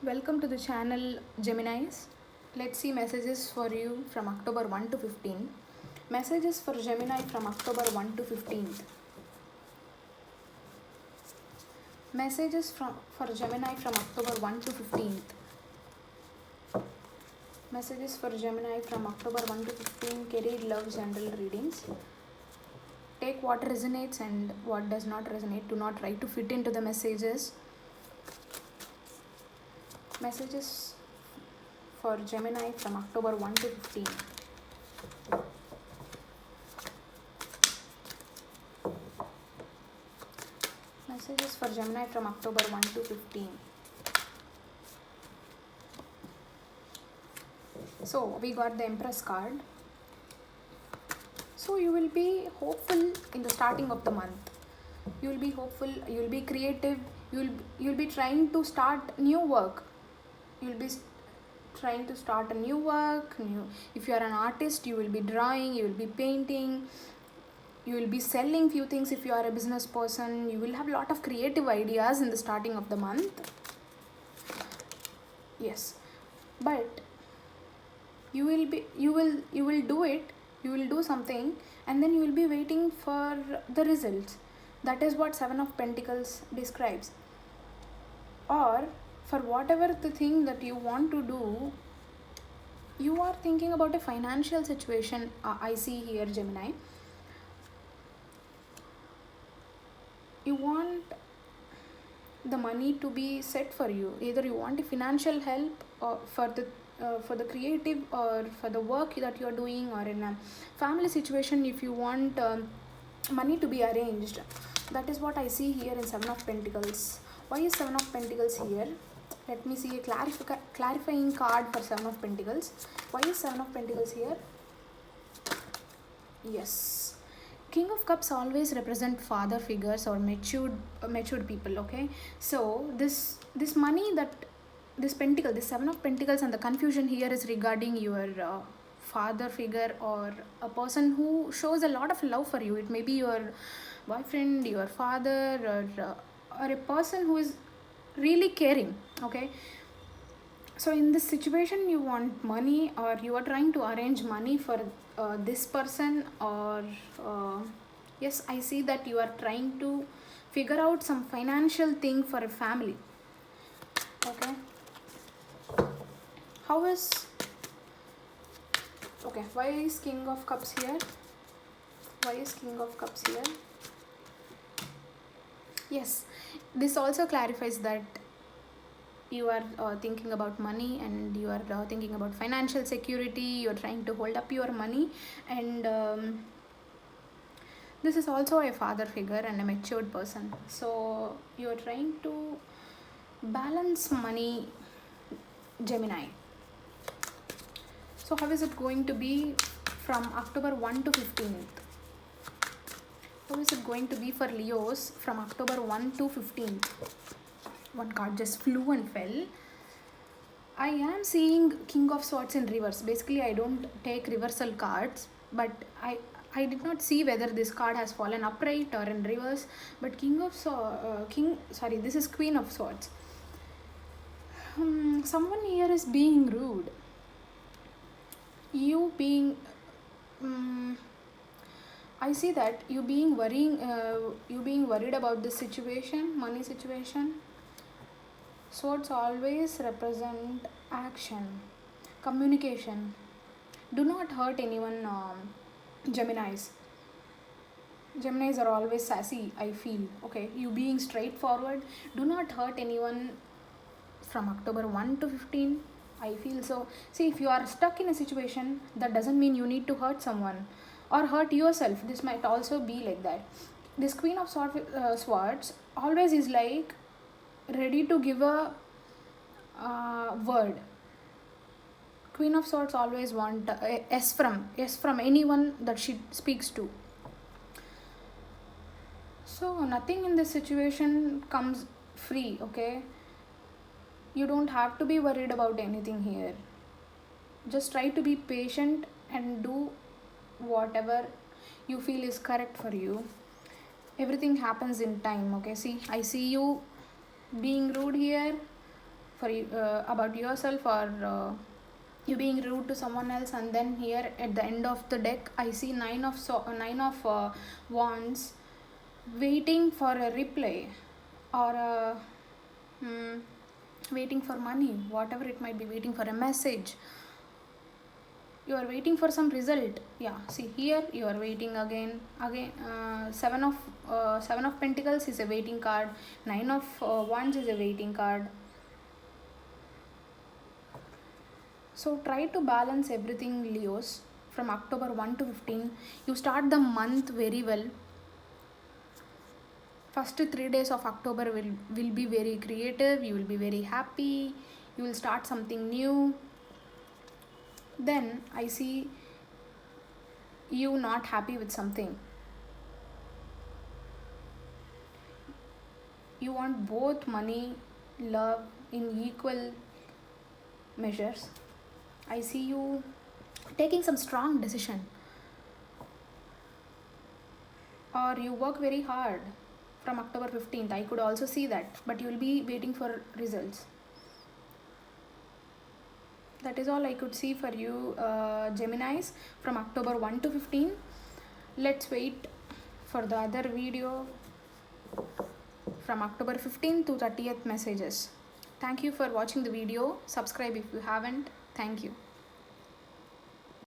Welcome to the channel Geminis. Let's see messages for you from October 1 to 15. Messages for Gemini from October 1 to 15th. Messages for Gemini from October 1 to 15th. Messages for Gemini from October 1 to 15. Career, love, general readings. Take what resonates and what does not resonate. Do not try to fit into the messages. Messages for Gemini from October 1 to 15. Messages for Gemini from October 1 to 15. So we got the Empress card. So you will be hopeful in the starting of the month. You will be hopeful, you will be creative, you'll be trying to start new work. You'll be trying to start a new work. If you are an artist, you will be drawing, you will be painting, you will be selling few things. If you are a business person, you will have a lot of creative ideas in the starting of the month. Yes, but you will do it, you will do something, and then you will be waiting for the results. That is what Seven of Pentacles describes. Or for whatever the thing that you want to do, you are thinking about a financial situation. I see here, Gemini. You want the money to be set for you. Either you want a financial help or for the creative or for the work that you are doing, or in a family situation, if you want money to be arranged. That is what I see here in Seven of Pentacles. Why is Seven of Pentacles here? Let me see a clarifying card for Seven of Pentacles. Why is Seven of Pentacles here? Yes. King of Cups always represent father figures or matured people, okay? So this money, that this pentacle, this Seven of Pentacles, and the confusion here is regarding your father figure, or a person who shows a lot of love for you. It may be your boyfriend, your father, or a person who is really caring, okay? So in this situation, you want money, or you are trying to arrange money for this person, or yes, I see that you are trying to figure out some financial thing for a family, okay? How is, okay, why is King of Cups here? Why is King of Cups here? Yes, this also clarifies that you are thinking about money, and you are thinking about financial security. You're trying to hold up your money, and this is also a father figure and a matured person. So you're trying to balance money, Gemini. So how is it going to be from October 1 to 15th? How is it going to be for Leos from October 1 to 15th? One card just flew and fell. I am seeing King of Swords in reverse. Basically, I don't take reversal cards, but I did not see whether this card has fallen upright or in reverse. But this is Queen of Swords. Someone here is being rude. You being, I see that you being worried about this situation, money situation. Swords always represent action, communication. Do not hurt anyone, Geminis. Geminis are always sassy, I feel. Okay, you being straightforward. Do not hurt anyone from October 1 to 15. I feel so. See, if you are stuck in a situation, that doesn't mean you need to hurt someone or hurt yourself. This might also be like that. This Queen of Swords always is like ready to give a word. Queen of Swords always want yes from anyone that she speaks to. So nothing in this situation comes free, okay? You don't have to be worried about anything here. Just try to be patient and do whatever you feel is correct for you. Everything happens in time, okay? See, I see you being rude here. for you, about yourself, or you being rude to someone else. And then here at the end of the deck I see nine of wands, waiting for a reply, or waiting for money, whatever it might be, waiting for a message. You are waiting for some result. Yeah, see here you are waiting again. Seven of pentacles is a waiting card. Nine of wands is a waiting card. So try to balance everything, Leos. From October 1 to 15, you start the month very well. First 3 days of October will be very creative. You will be very happy. You will start something new. Then I see you not happy with something. You want both money, love in equal measures. I see you taking some strong decision, or you work very hard from October 15th. I could also see that, but you will be waiting for results. That is all I could see for you, Geminis, from October 1 to 15. Let's wait for the other video from October 15th to 30th messages. Thank you for watching the video. Subscribe if you haven't. Thank you.